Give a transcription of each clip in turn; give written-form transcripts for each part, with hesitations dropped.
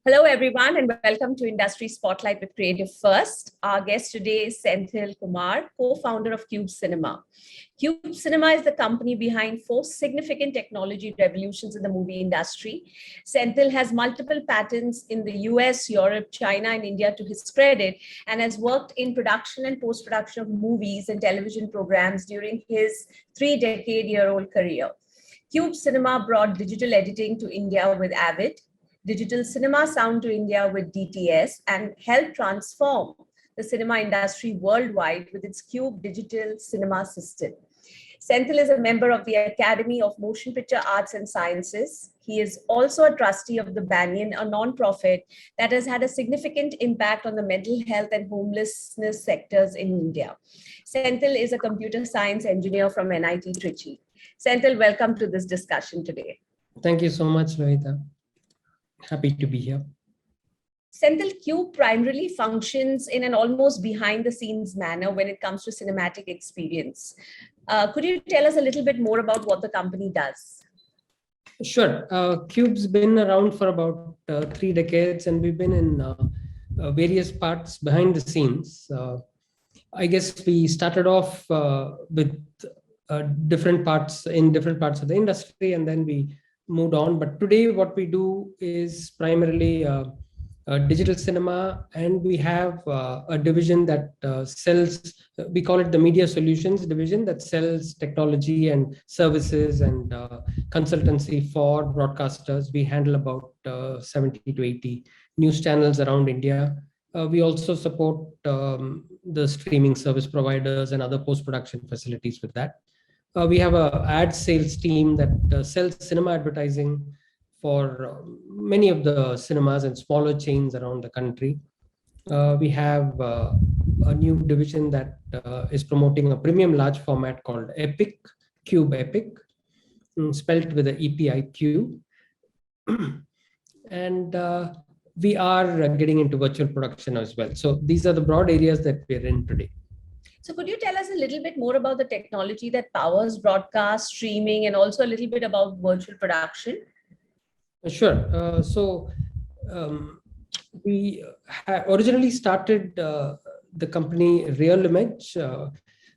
Hello, everyone, and welcome to Industry Spotlight with Creative First. Our guest today is Senthil Kumar, co-founder of Cube Cinema. Cube Cinema is the company behind four significant technology revolutions in the movie industry. Senthil has multiple patents in the US, Europe, China, and India to his credit, and has worked in production and post-production of movies and television programs during his 3-decade-year-old career. Cube Cinema brought digital editing to India with Avid, digital cinema sound to India with DTS, and helped transform the cinema industry worldwide with its Cube digital cinema system. Senthil is a member of the Academy of Motion Picture Arts and Sciences. He is also a trustee of the Banyan, a nonprofit that has had a significant impact on the mental health and homelessness sectors in India. Senthil is a computer science engineer from NIT Trichy. Senthil, welcome to this discussion today. Thank you so much, Lohita. Happy to be here. Senthil, Cube primarily functions in an almost behind-the-scenes manner when it comes to cinematic experience. Could you tell us a little bit more about what the company does? Sure. Cube's been around for about 3 decades, and we've been in various parts behind the scenes. I guess we started off with different parts of the industry, and then we moved on. But today what we do is primarily digital cinema, and we have a division that sells, we call it the Media Solutions division, that sells technology and services and consultancy for broadcasters. We handle about 70 to 80 news channels around India. We also support the streaming service providers and other post-production facilities with that. We have an ad sales team that sells cinema advertising for many of the cinemas and smaller chains around the country. We have a new division that is promoting a premium large format called Epic, Cube Epic, spelled with the EPIQ. And we are getting into virtual production as well. So these are the broad areas that we're in today. So could you tell us a little bit more about the technology that powers broadcast, streaming, and also a little bit about virtual production? Sure. We originally started the company Real Image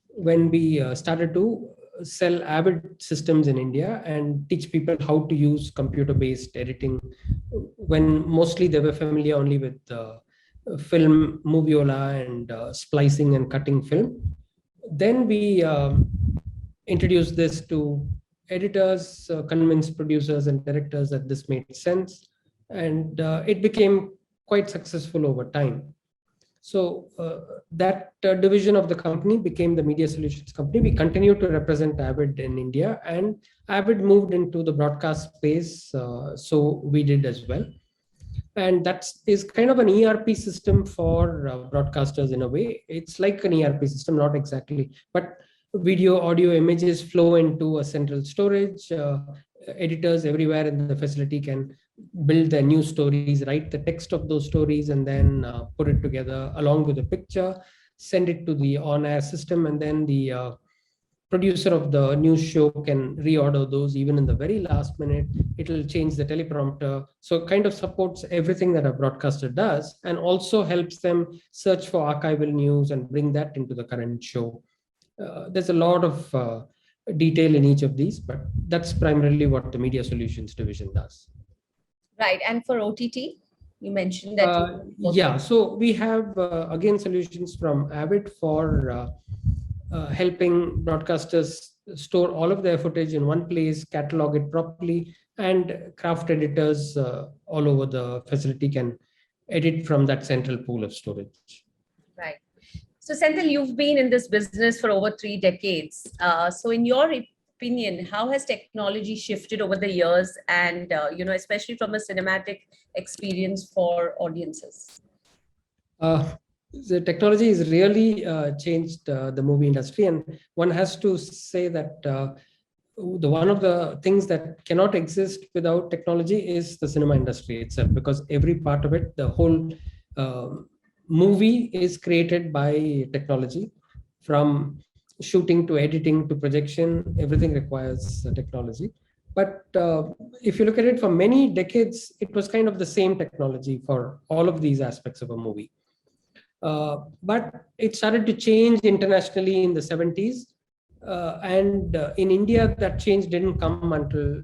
when we started to sell Avid systems in India and teach people how to use computer-based editing, when mostly they were familiar only with film, moviola, and splicing and cutting film. Then we introduced this to editors, convinced producers and directors that this made sense, and it became quite successful over time. So that division of the company became the Media Solutions company. We continue to represent Avid in India, and Avid moved into the broadcast space, so we did as well. And that is kind of an ERP system for broadcasters in a way. It's like an ERP system, not exactly, but video, audio, images flow into a central storage. Editors everywhere in the facility can build their new stories, write the text of those stories, and then put it together along with a picture, send it to the on-air system, and then the producer of the news show can reorder those even in the very last minute. It will change the teleprompter. So it kind of supports everything that a broadcaster does, and also helps them search for archival news and bring that into the current show. There's a lot of detail in each of these, but that's primarily what the Media Solutions division does. Right. And for OTT, you mentioned that. Yeah. So we have, again, solutions from Avid for helping broadcasters store all of their footage in one place, catalog it properly, and craft editors all over the facility can edit from that central pool of storage. Right. So Senthil, you've been in this business for over 3 decades. So in your opinion, how has technology shifted over the years, and especially from a cinematic experience for audiences? The technology has really changed the movie industry, and one has to say that one of the things that cannot exist without technology is the cinema industry itself, because every part of it, the whole movie is created by technology. From shooting to editing to projection, everything requires technology. But if you look at it, for many decades, it was kind of the same technology for all of these aspects of a movie. But it started to change internationally in the 70s. And in India, that change didn't come until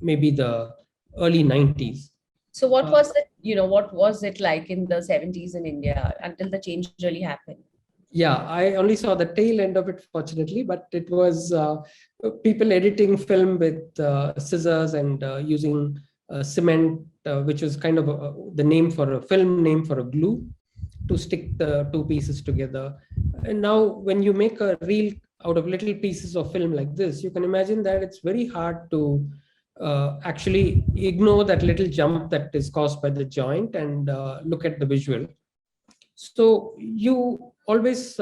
maybe the early 90s. So what was it, what was it like in the 70s in India until the change really happened? Yeah, I only saw the tail end of it, fortunately, but it was people editing film with scissors and using cement, which was kind of the name for a film name for a glue to stick the two pieces together. And now, when you make a reel out of little pieces of film like this, you can imagine that it's very hard to actually ignore that little jump that is caused by the joint and look at the visual. So you always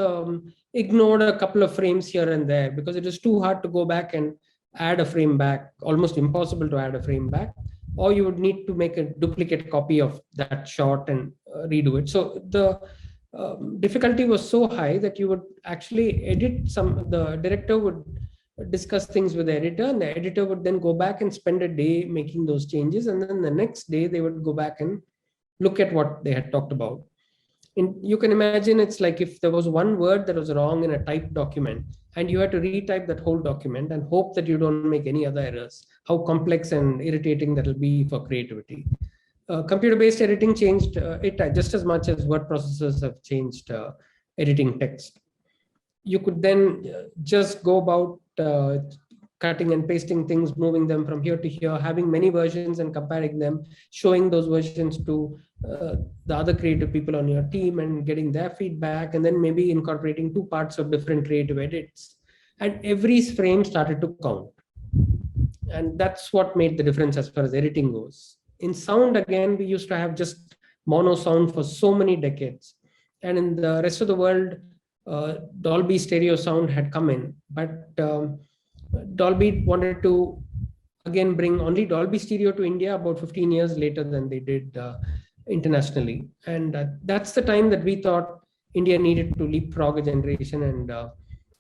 ignored a couple of frames here and there because it is too hard to go back and add a frame back, almost impossible to add a frame back, or you would need to make a duplicate copy of that shot and redo it. So the difficulty was so high that you would actually the director would discuss things with the editor, and the editor would then go back and spend a day making those changes, and then the next day they would go back and look at what they had talked about. You can imagine it's like if there was one word that was wrong in a typed document and you had to retype that whole document and hope that you don't make any other errors, how complex and irritating that will be for creativity. Computer-based editing changed it just as much as word processors have changed editing text. You could then just go about cutting and pasting things, moving them from here to here, having many versions and comparing them, showing those versions to the other creative people on your team and getting their feedback, and then maybe incorporating two parts of different creative edits. And every frame started to count. And that's what made the difference as far as editing goes. In sound, again, we used to have just mono sound for so many decades. And in the rest of the world, Dolby stereo sound had come in. But Dolby wanted to again bring only Dolby stereo to India about 15 years later than they did internationally. And that's the time that we thought India needed to leapfrog a generation and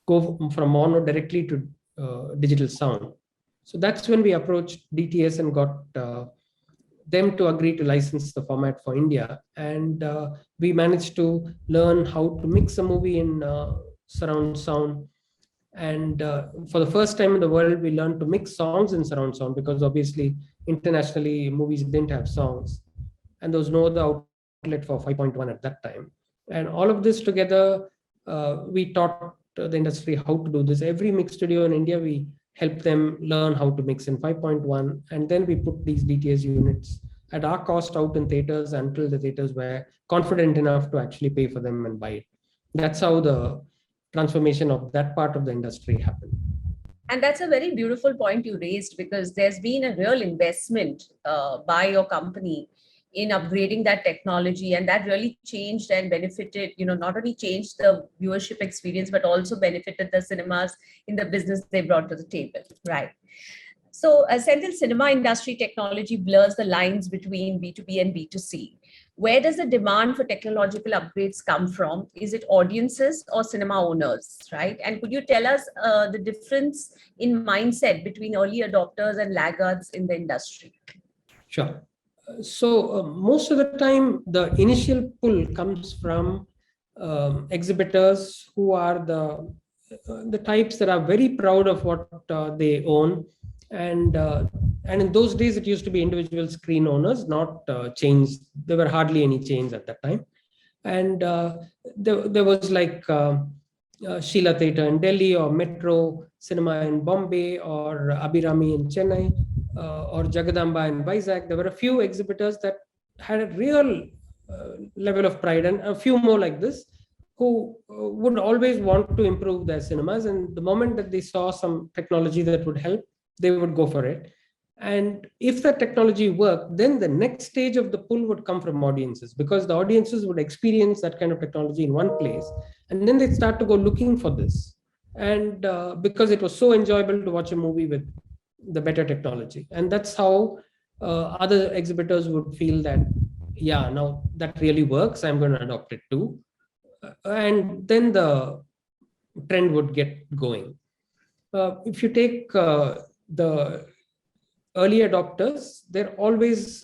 go from mono directly to digital sound. So that's when we approached DTS and got them to agree to license the format for India. And we managed to learn how to mix a movie in surround sound. And for the first time in the world, we learned to mix songs in surround sound because obviously internationally movies didn't have songs. And there was no other outlet for 5.1 at that time. And all of this together, we taught the industry how to do this. Every mix studio in India, we helped them learn how to mix in 5.1. And then we put these DTS units at our cost out in theaters until the theaters were confident enough to actually pay for them and buy it. That's how the transformation of that part of the industry happened. And that's a very beautiful point you raised, because there's been a real investment by your company in upgrading that technology, and that really changed and benefited, not only changed the viewership experience, but also benefited the cinemas in the business they brought to the table, right? So, Senthil, cinema industry technology blurs the lines between B2B and B2C. Where does the demand for technological upgrades come from? Is it audiences or cinema owners, right? And could you tell us the difference in mindset between early adopters and laggards in the industry? Sure. So most of the time, the initial pull comes from exhibitors who are the types that are very proud of what they own, and in those days it used to be individual screen owners, not chains. There were hardly any chains at that time, and there was like Sheila Theatre in Delhi, or Metro Cinema in Bombay, or Abhirami in Chennai, or Jagadamba in Vizag. There were a few exhibitors that had a real level of pride, and a few more like this who would always want to improve their cinemas. And the moment that they saw some technology that would help, they would go for it. And if that technology worked, then the next stage of the pull would come from audiences, because the audiences would experience that kind of technology in one place, and then they start to go looking for this. And because it was so enjoyable to watch a movie with the better technology, and that's how other exhibitors would feel that, yeah, now that really works, I'm going to adopt it too. And then the trend would get going. If you take the early adopters, they're always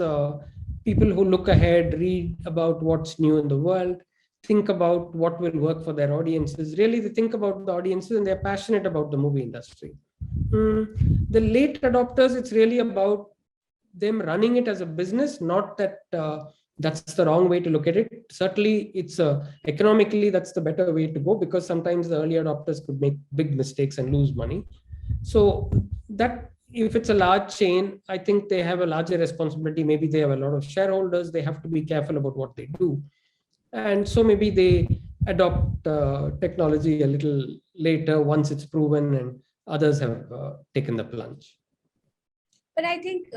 people who look ahead, read about what's new in the world, think about what will work for their audiences. Really, they think about the audiences and they're passionate about the movie industry. The late adopters, it's really about them running it as a business, not that that's the wrong way to look at it. Certainly, it's economically, that's the better way to go, because sometimes the early adopters could make big mistakes and lose money. So that, if it's a large chain, I think they have a larger responsibility. Maybe they have a lot of shareholders. They have to be careful about what they do. And so maybe they adopt technology a little later once it's proven and others have taken the plunge. But I think,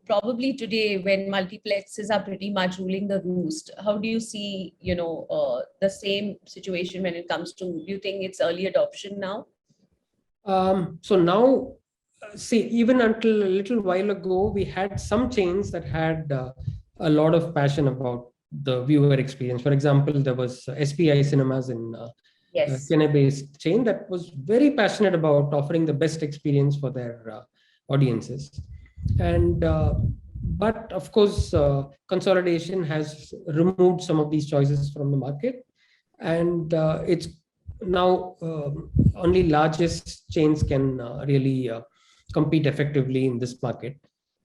probably today when multiplexes are pretty much ruling the roost, how do you see, the same situation when it comes to, do you think it's early adoption now? So now, see, even until a little while ago, we had some chains that had a lot of passion about the viewer experience. For example, there was SPI Cinemas in Yes. Chennai-based chain that was very passionate about offering the best experience for their audiences. And but of course, consolidation has removed some of these choices from the market, and it's now only largest chains can really compete effectively in this market.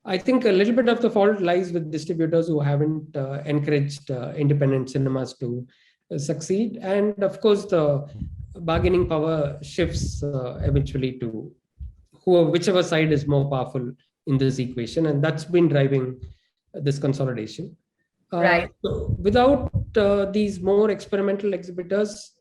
I think a little bit of the fault lies with distributors who haven't encouraged independent cinemas to succeed, and of course the bargaining power shifts eventually to whichever side is more powerful in this equation, and that's been driving this consolidation. Right. So without these more experimental exhibitors,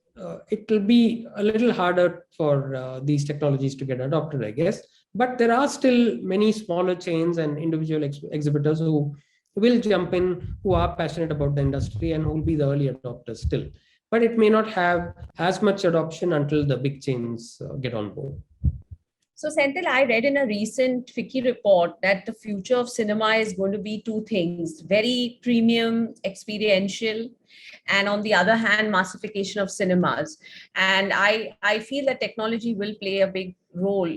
it will be a little harder for these technologies to get adopted, I guess. But there are still many smaller chains and individual exhibitors who will jump in, who are passionate about the industry and who will be the early adopters still. But it may not have as much adoption until the big chains get on board. So, Senthil, I read in a recent FICCI report that the future of cinema is going to be two things: very premium, experiential, and on the other hand, massification of cinemas. And I feel that technology will play a big role,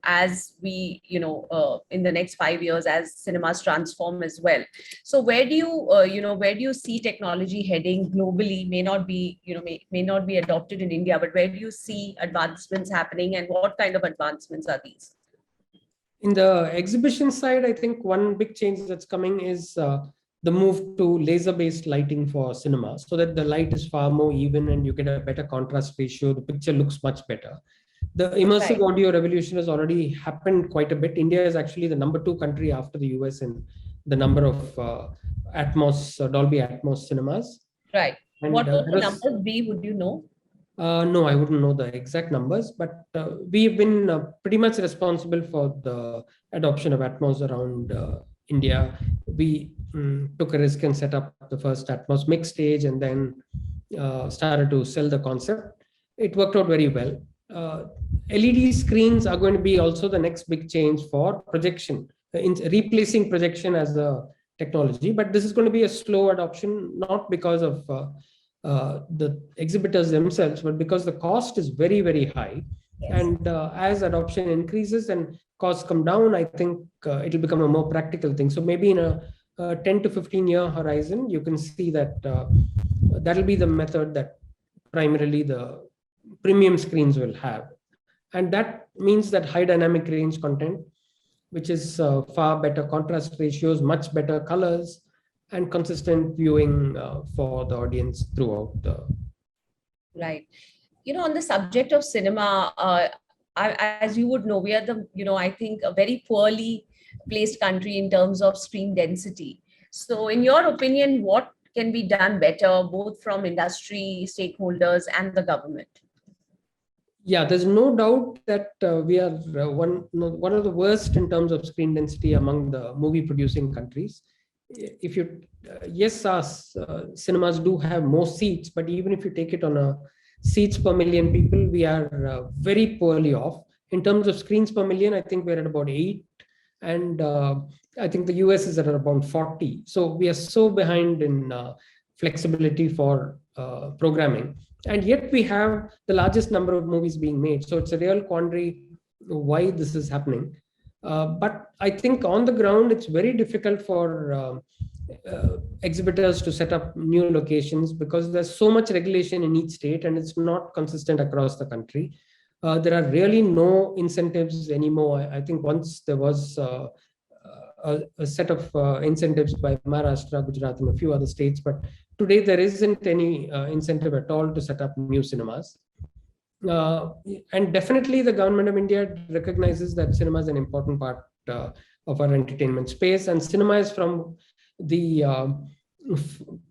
as we, in the next 5 years, as cinemas transform as well. So, where do you see technology heading globally? May not be adopted in India, but where do you see advancements happening, and what kind of advancements are these? In the exhibition side, I think one big change that's coming is the move to laser-based lighting for cinema, so that the light is far more even and you get a better contrast ratio. The picture looks much better. The immersive Right. audio revolution has already happened quite a bit. India is actually the number 2 country after the US in the number of Dolby Atmos cinemas. Right. And What would there the was numbers be? Would you know? no, I wouldn't know the exact numbers, but we've been pretty much responsible for the adoption of Atmos around India. We took a risk and set up the first Atmos mix stage, and then started to sell the concept. It worked out very well. LED screens are going to be also the next big change for projection, in replacing projection as a technology. But this is going to be a slow adoption, not because of the exhibitors themselves, but because the cost is very, very high. Yes. And as adoption increases and costs come down, I think it'll become a more practical thing. So maybe in a 10 to 15 year horizon, you can see that that'll be the method that primarily the premium screens will have. And that means that high dynamic range content, which is far better contrast ratios, much better colors, and consistent viewing for the audience throughout the. Right. On the subject of cinema, as you would know, we are I think, a very poorly placed country in terms of screen density. So, in your opinion, what can be done better, both from industry stakeholders and the government? Yeah, there's no doubt that we are one of the worst in terms of screen density among the movie producing countries. If you yes, our cinemas do have more seats, but even if you take it on a seats per million people, we are very poorly off. In terms of screens per million, I think we're at about 8, and I think the US is at about 40. So we are so behind in flexibility for programming, and yet we have the largest number of movies being made. So it's a real quandary why this is happening. But I think on the ground, it's very difficult for exhibitors to set up new locations because there's so much regulation in each state and it's not consistent across the country. There are really no incentives anymore. I think once there was a set of incentives by Maharashtra, Gujarat, and a few other states, but today there isn't any incentive at all to set up new cinemas. Uh, and definitely the government of India recognizes that cinema is an important part of our entertainment space, and cinema is from the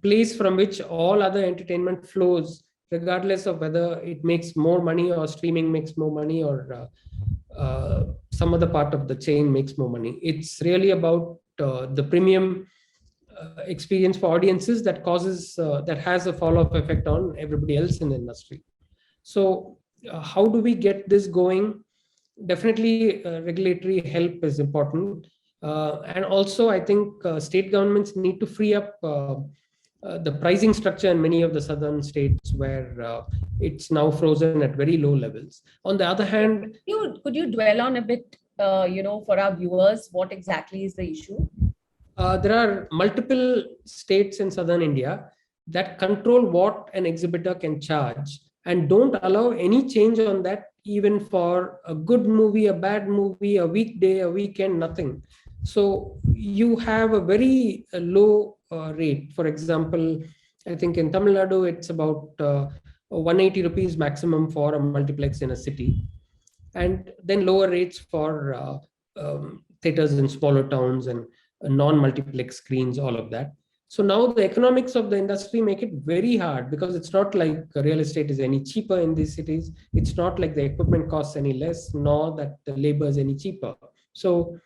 place from which all other entertainment flows, regardless of whether it makes more money or streaming makes more money or some other part of the chain makes more money. It's really about the premium experience for audiences that causes that has a follow-up effect on everybody else in the industry. So how do we get this going? Definitely regulatory help is important, and also I think state governments need to free up the pricing structure in many of the southern states where it's now frozen at very low levels. On the other hand, Could you dwell on a bit, for our viewers, what exactly is the issue? there are multiple states in southern India that control what an exhibitor can charge and don't allow any change on that, even for a good movie, a bad movie, a weekday, a weekend, nothing. So you have a very low rate. For example, I think in Tamil Nadu, it's about 180 rupees maximum for a multiplex in a city, and then lower rates for theaters in smaller towns and non-multiplex screens, all of that. So now the economics of the industry make it very hard because it's not like real estate is any cheaper in these cities. It's not like the equipment costs any less, nor that the labor is any cheaper. So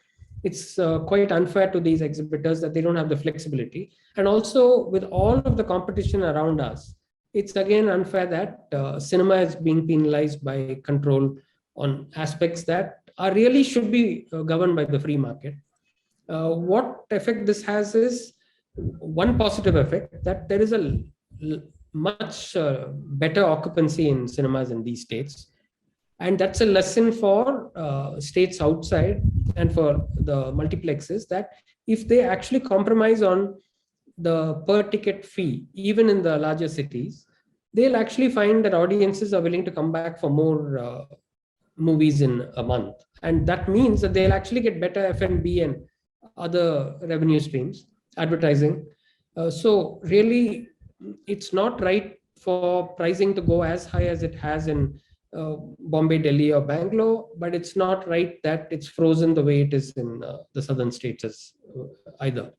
it's quite unfair to these exhibitors that they don't have the flexibility. And also with all of the competition around us, it's again unfair that cinema is being penalized by control on aspects that are really should be governed by the free market. What effect this has is one positive effect, that there is a much better occupancy in cinemas in these states, and that's a lesson for states outside and for the multiplexes, that if they actually compromise on the per ticket fee, even in the larger cities, they'll actually find that audiences are willing to come back for more movies in a month, and that means that they'll actually get better F&B and other revenue streams, advertising. So really, it's not right for pricing to go as high as it has in Bombay, Delhi, or Bangalore, but it's not right that it's frozen the way it is in the southern states as, either.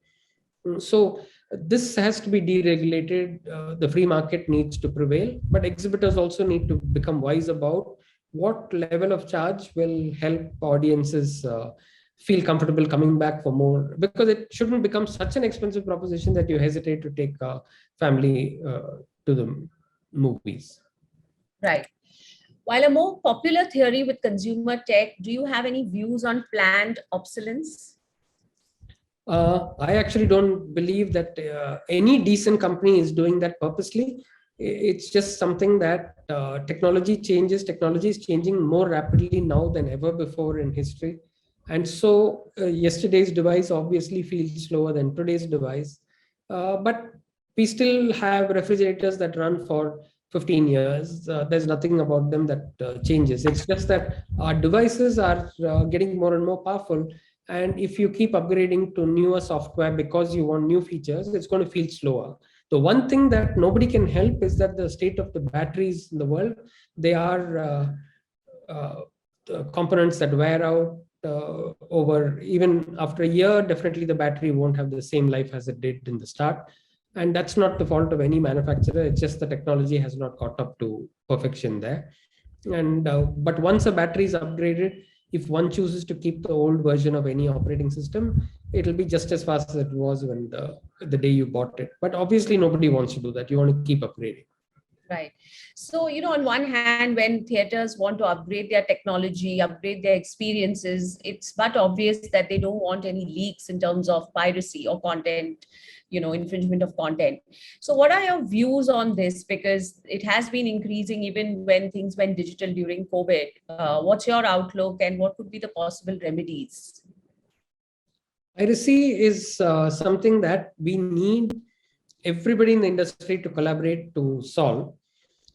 So this has to be deregulated. The free market needs to prevail, but exhibitors also need to become wise about what level of charge will help audiences feel comfortable coming back for more, because it shouldn't become such an expensive proposition that you hesitate to take a family to the movies. Right. While a more popular theory with consumer tech, do you have any views on planned obsolescence? I actually don't believe that any decent company is doing that purposely. It's just something that technology changes. Technology is changing more rapidly now than ever before in history. And so yesterday's device obviously feels slower than today's device. But we still have refrigerators that run for 15 years. There's nothing about them that changes. It's just that our devices are getting more and more powerful. And if you keep upgrading to newer software because you want new features, it's going to feel slower. The one thing that nobody can help is that the state of the batteries in the world, they are components that wear out over, even after a year. Definitely the battery won't have the same life as it did in the start. And that's not the fault of any manufacturer. It's just the technology has not caught up to perfection there. And but once a battery is upgraded, if one chooses to keep the old version of any operating system, it'll be just as fast as it was when the day you bought it. But obviously nobody wants to do that. You want to keep upgrading. Right. So, on one hand, when theaters want to upgrade their technology, upgrade their experiences, it's but obvious that they don't want any leaks in terms of piracy or content, infringement of content. So, what are your views on this? Because it has been increasing even when things went digital during COVID. What's your outlook and what could be the possible remedies? Piracy is something that we need everybody in the industry to collaborate to solve.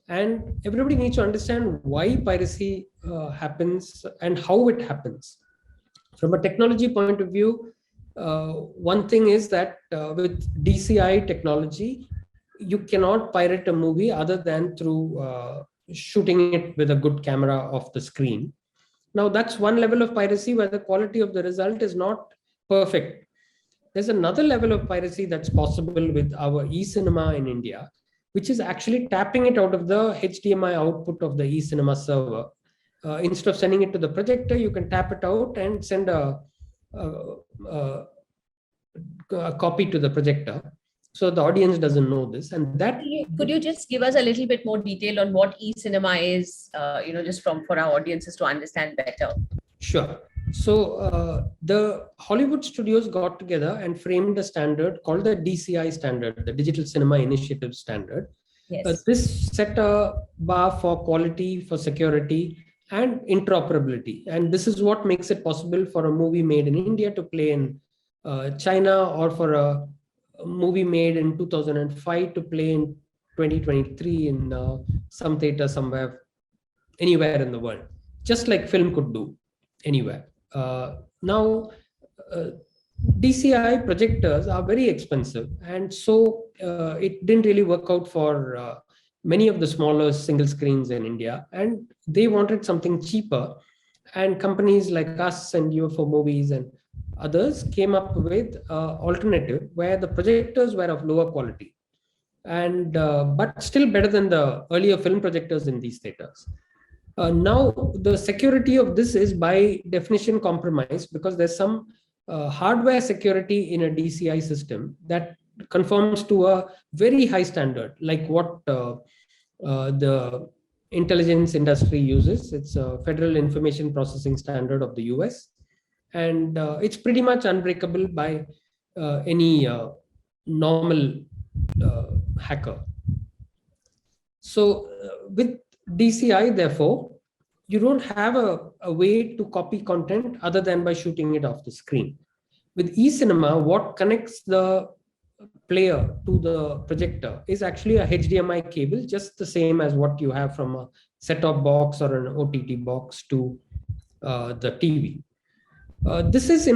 And everybody needs to understand why piracy happens and how it happens. From a technology point of view, one thing is that with DCI technology, you cannot pirate a movie other than through shooting it with a good camera off the screen. Now, that's one level of piracy where the quality of the result is not perfect. There's another level of piracy that's possible with our e-cinema in India, which is actually tapping it out of the HDMI output of the e-cinema server. Instead of sending it to the projector, you can tap it out and send a, a, a copy to the projector. So the audience doesn't know this, and that. Could you just give us a little bit more detail on what e-cinema is, just for our audiences to understand better? Sure. So the Hollywood studios got together and framed a standard called the DCI standard, the Digital Cinema Initiative Standard. Yes. This set a bar for quality, for security, and interoperability. And this is what makes it possible for a movie made in India to play in China, or for a movie made in 2005 to play in 2023 in some theater somewhere, anywhere in the world, just like film could do anywhere. Now, DCI projectors are very expensive, and so it didn't really work out for many of the smaller single screens in India, and they wanted something cheaper. And companies like us and UFO Movies and others came up with alternative where the projectors were of lower quality, and but still better than the earlier film projectors in these theaters. Now, the security of this is by definition compromised, because there's some hardware security in a DCI system that conforms to a very high standard, like what the intelligence industry uses. It's a Federal Information Processing Standard of the US, and it's pretty much unbreakable by any normal hacker. So with DCI, therefore, you don't have a way to copy content other than by shooting it off the screen. With eCinema, what connects the player to the projector is actually a HDMI cable, just the same as what you have from a set-top box or an OTT box to the TV. This is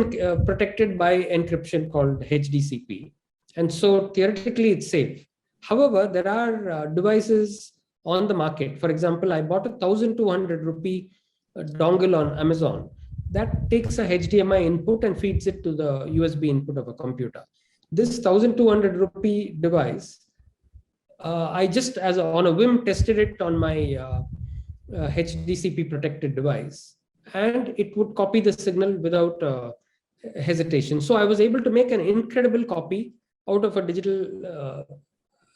protected by encryption called HDCP. And so theoretically, it's safe. However, there are devices on the market. For example, I bought a 1,200 rupee dongle on Amazon that takes a HDMI input and feeds it to the USB input of a computer. This 1,200 rupee device, I just on a whim tested it on my HDCP protected device, and it would copy the signal without hesitation. So I was able to make an incredible copy out of a digital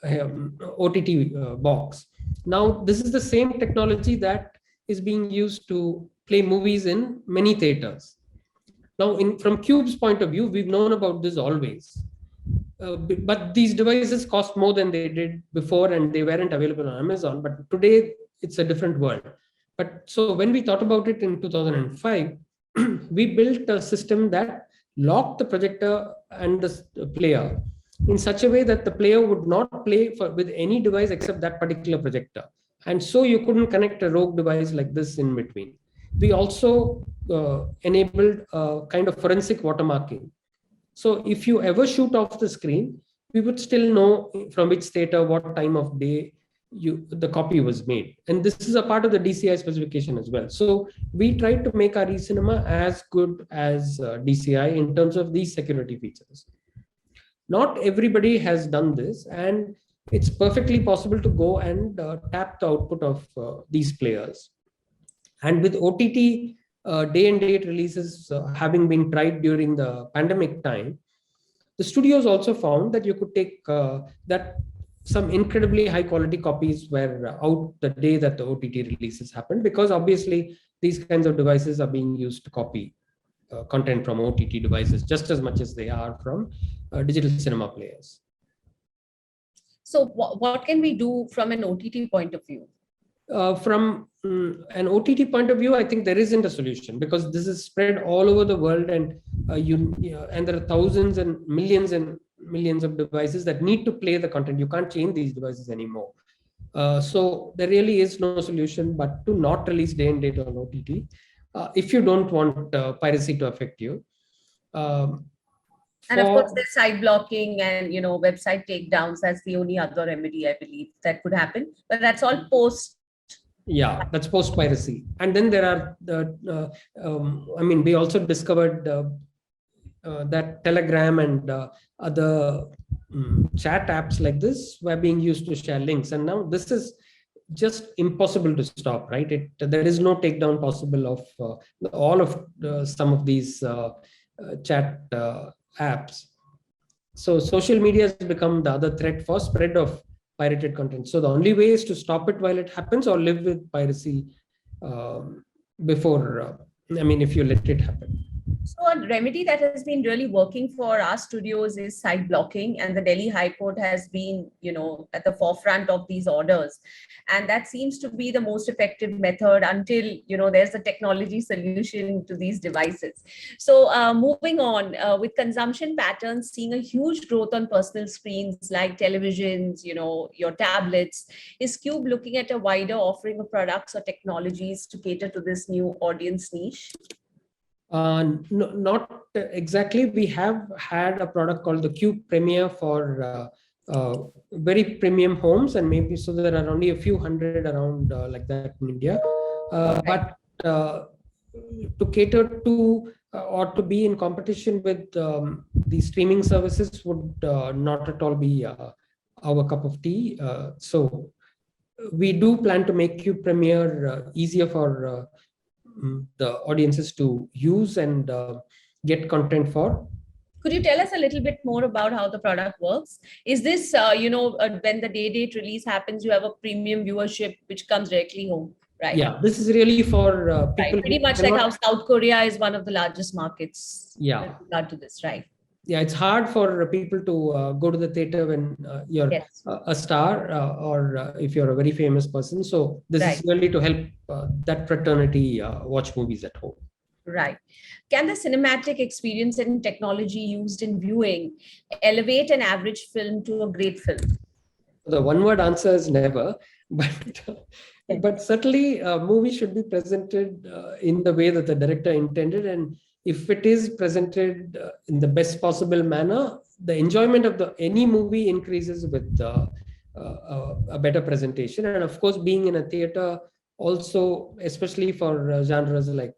OTT box. Now, this is the same technology that is being used to play movies in many theaters. Now, from Cube's point of view, we've known about this always. But these devices cost more than they did before, and they weren't available on Amazon. But today, it's a different world. But so when we thought about it in 2005, we built a system that locked the projector and the player in such a way that the player would not play with any device except that particular projector. And so you couldn't connect a rogue device like this in between. We also enabled a kind of forensic watermarking. So if you ever shoot off the screen, we would still know from which theater, what time of day the copy was made. And this is a part of the DCI specification as well. So we tried to make our eCinema as good as DCI in terms of these security features. Not everybody has done this, and it's perfectly possible to go and tap the output of these players. And with OTT day and date releases having been tried during the pandemic time, the studios also found that you could take that some incredibly high quality copies were out the day that the OTT releases happened, because obviously these kinds of devices are being used to copy content from OTT devices just as much as they are from digital cinema players. So what can we do from an OTT point of view? From an OTT point of view, I think there isn't a solution because this is spread all over the world, and and there are thousands and millions of devices that need to play the content. You can't change these devices anymore. So there really is no solution but to not release day and date on OTT if you don't want piracy to affect you. Um, And of course, for there's site blocking and website takedowns. That's the only other remedy I believe that could happen. But that's all post. Yeah, that's post piracy. And then there are I mean, we also discovered that Telegram and other chat apps like this were being used to share links, and now this is just impossible to stop, right? There is no takedown possible of all of some of these chat apps. So social media has become the other threat for spread of pirated content. So the only way is to stop it while it happens, or live with piracy before. I mean, if you let it happen. So a remedy that has been really working for our studios is site blocking, and the Delhi High Court has been, at the forefront of these orders, and that seems to be the most effective method until there's a technology solution to these devices. So moving on with consumption patterns, seeing a huge growth on personal screens like televisions, your tablets, is Cube looking at a wider offering of products or technologies to cater to this new audience niche? No, not exactly. We have had a product called the Cube Premier for very premium homes, and maybe so there are only a few hundred around like that in India. But to cater to or to be in competition with the streaming services would not at all be our cup of tea. So we do plan to make Cube Premier easier for the audiences to use and get content for. Could you tell us a little bit more about how the product works? Is this, when the day date release happens, you have a premium viewership which comes directly home, right? Yeah, this is really for people. Right. Pretty much like how South Korea is one of the largest markets. Yeah. With regard to this, right? Yeah, it's hard for people to go to the theater when you're a star or if you're a very famous person. So this is really to help that fraternity watch movies at home. Right. Can the cinematic experience and technology used in viewing elevate an average film to a great film? The one-word answer is never, but certainly a movie should be presented in the way that the director intended, and if it is presented in the best possible manner, the enjoyment of any movie increases with a better presentation. And of course, being in a theater also, especially for genres like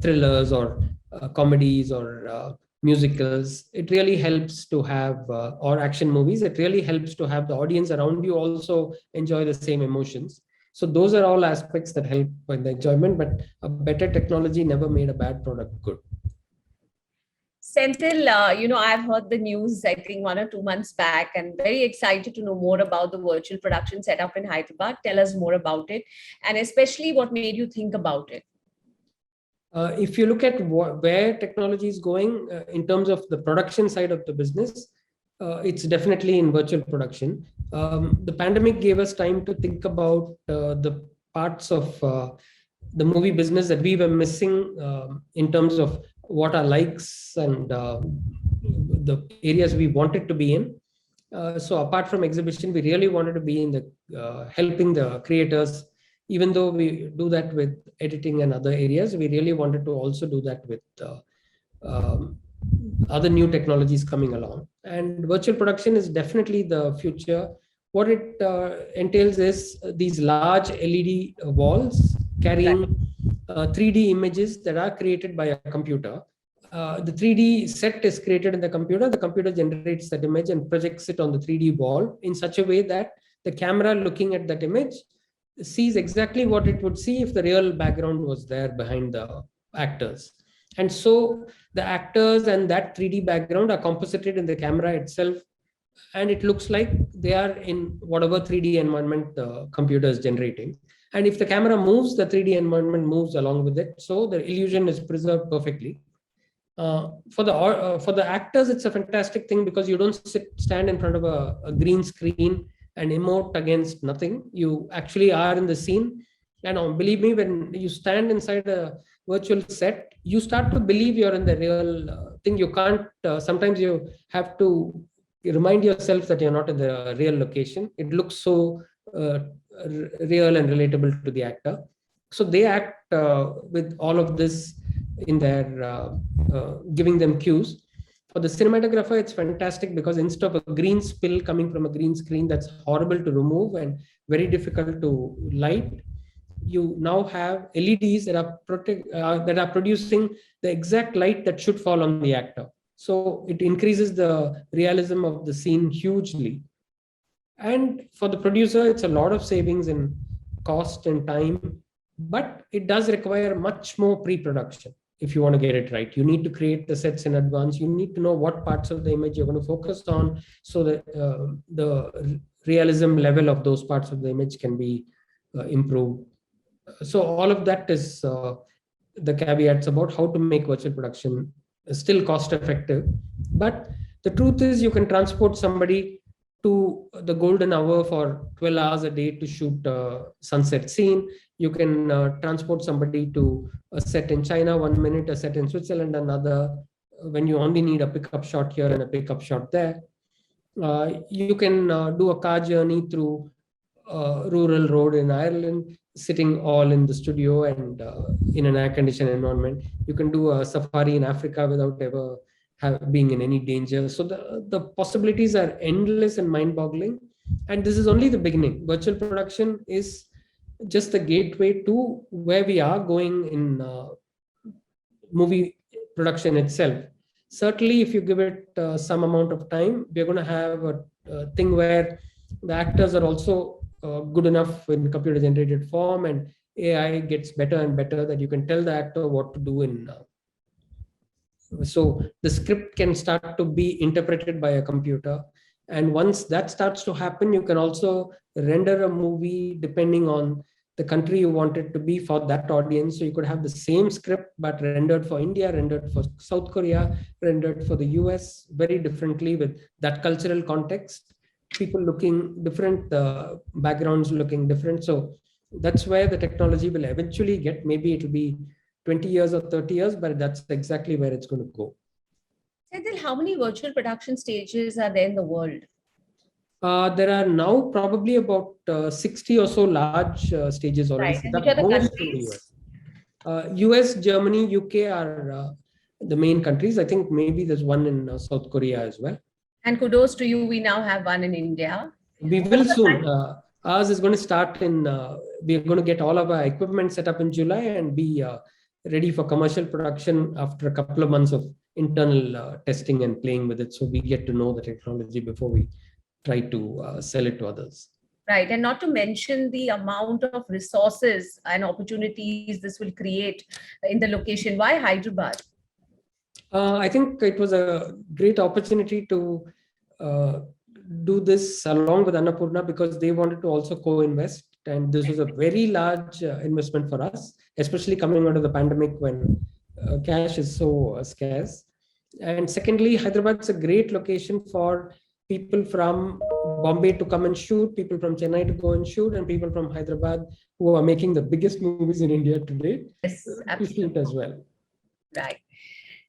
thrillers or comedies or musicals, it really helps to have or action movies, it really helps to have the audience around you also enjoy the same emotions. So those are all aspects that help in the enjoyment, but a better technology never made a bad product good. Senthil, I've heard the news, I think 1 or 2 months back, and very excited to know more about the virtual production setup in Hyderabad. Tell us more about it, and especially what made you think about it. If you look at where technology is going in terms of the production side of the business, it's definitely in virtual production. The pandemic gave us time to think about the parts of the movie business that we were missing in terms of what our likes and the areas we wanted to be in. So apart from exhibition, we really wanted to be in the helping the creators. Even though we do that with editing and other areas, we really wanted to also do that with other new technologies coming along. And virtual production is definitely the future. What it entails is these large LED walls carrying 3D images that are created by a computer. The 3D set is created in the computer generates that image and projects it on the 3D wall in such a way that the camera looking at that image sees exactly what it would see if the real background was there behind the actors. And so the actors and that 3D background are composited in the camera itself, and it looks like they are in whatever 3D environment the computer is generating. And if the camera moves, the 3D environment moves along with it. So the illusion is preserved perfectly. For the actors, it's a fantastic thing because you don't stand in front of a green screen and emote against nothing. You actually are in the scene. And believe me, when you stand inside a virtual set, you start to believe you're in the real thing. You can't, sometimes you have to remind yourself that you're not in the real location. It looks so uh, real and relatable to the actor. So they act with all of this in their giving them cues. For the cinematographer, it's fantastic because instead of a green spill coming from a green screen that's horrible to remove and very difficult to light, you now have LEDs that are producing the exact light that should fall on the actor. So it increases the realism of the scene hugely. And for the producer, it's a lot of savings in cost and time, but it does require much more pre-production. If you want to get it right, you need to create the sets in advance. You need to know what parts of the image you're going to focus on, so that the realism level of those parts of the image can be improved. So all of that is the caveats about how to make virtual production still cost effective. But the truth is, you can transport somebody to the golden hour for 12 hours a day to shoot a sunset scene. You can transport somebody to a set in China 1 minute, a set in Switzerland another, when you only need a pickup shot here and a pickup shot there. You can do a car journey through a rural road in Ireland, sitting all in the studio and in an air-conditioned environment. You can do a safari in Africa without ever being in any danger. So the possibilities are endless and mind-boggling. And this is only the beginning. Virtual production is just the gateway to where we are going in movie production itself. Certainly, if you give it some amount of time, we're going to have a thing where the actors are also good enough in computer generated form, and AI gets better and better, that you can tell the actor what to do in so the script can start to be interpreted by a computer. And once that starts to happen, you can also render a movie depending on the country you want it to be for that audience. So you could have the same script but rendered for India, rendered for South Korea, rendered for the US very differently, with that cultural context, people looking different, backgrounds looking different. So that's where the technology will eventually get. Maybe it will be 20 years or 30 years, but that's exactly where it's going to go. Senthil, how many virtual production stages are there in the world? There are now probably about 60 or so large stages already Right. set And which up, are the most in the countries? US. US, Germany, UK are the main countries. I think maybe there's one in South Korea as well. And kudos to you, we now have one in India. We will soon. Ours is going to start in, we're going to get all of our equipment set up in July and be ready for commercial production after a couple of months of internal testing and playing with it. So we get to know the technology before we try to sell it to others. Right. And not to mention the amount of resources and opportunities this will create in the location. Why Hyderabad? I think it was a great opportunity to do this along with Annapurna, because they wanted to also co-invest. And this was a very large investment for us, especially coming out of the pandemic when cash is so scarce. And secondly, Hyderabad is a great location for people from Bombay to come and shoot, people from Chennai to go and shoot, and people from Hyderabad who are making the biggest movies in India today to shoot as well. Right.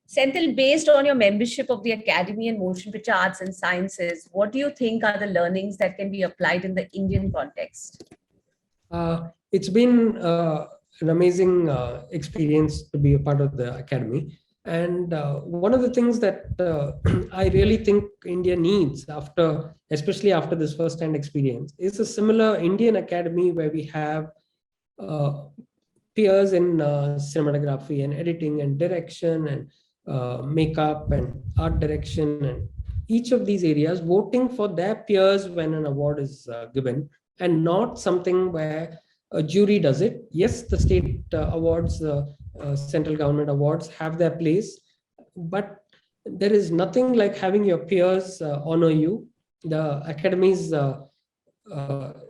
Senthil, based on your membership of the Academy in Motion Picture Arts and Sciences, what do you think are the learnings that can be applied in the Indian context? It's been an amazing experience to be a part of the Academy. And one of the things that I really think India needs, especially after this first-hand experience, is a similar Indian Academy where we have peers in cinematography and editing and direction and makeup and art direction, and each of these areas voting for their peers when an award is given, and not something where a jury does it. Yes, the state awards, central government awards have their place, but there is nothing like having your peers honor you. The Academy's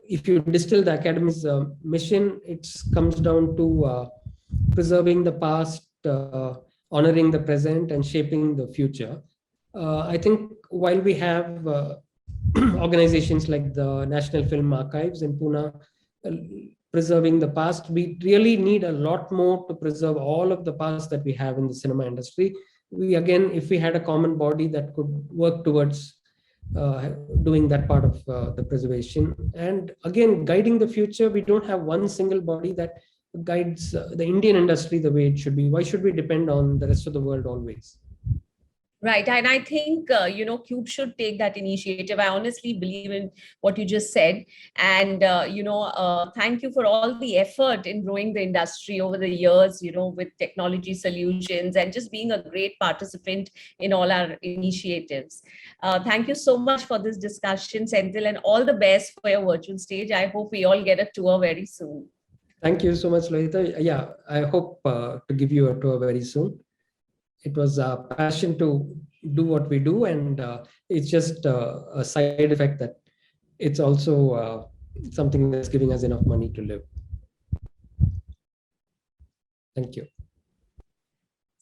if you distill the Academy's mission, it comes down to preserving the past, honoring the present, and shaping the future. I think while we have organizations like the National Film Archives in Pune, uh, preserving the past. We really need a lot more to preserve all of the past that we have in the cinema industry. We, again, if we had a common body that could work towards doing that part of the preservation, and again guiding the future. We don't have one single body that guides the Indian industry the way it should be. Why should we depend on the rest of the world always? Right. And I think, Cube should take that initiative. I honestly believe in what you just said. And, thank you for all the effort in growing the industry over the years, with technology solutions and just being a great participant in all our initiatives. Thank you so much for this discussion, Senthil, and all the best for your virtual stage. I hope we all get a tour very soon. Thank you so much, Lohita. Yeah, I hope to give you a tour very soon. It was a passion to do what we do, and it's just a side effect that it's also something that's giving us enough money to live. Thank you.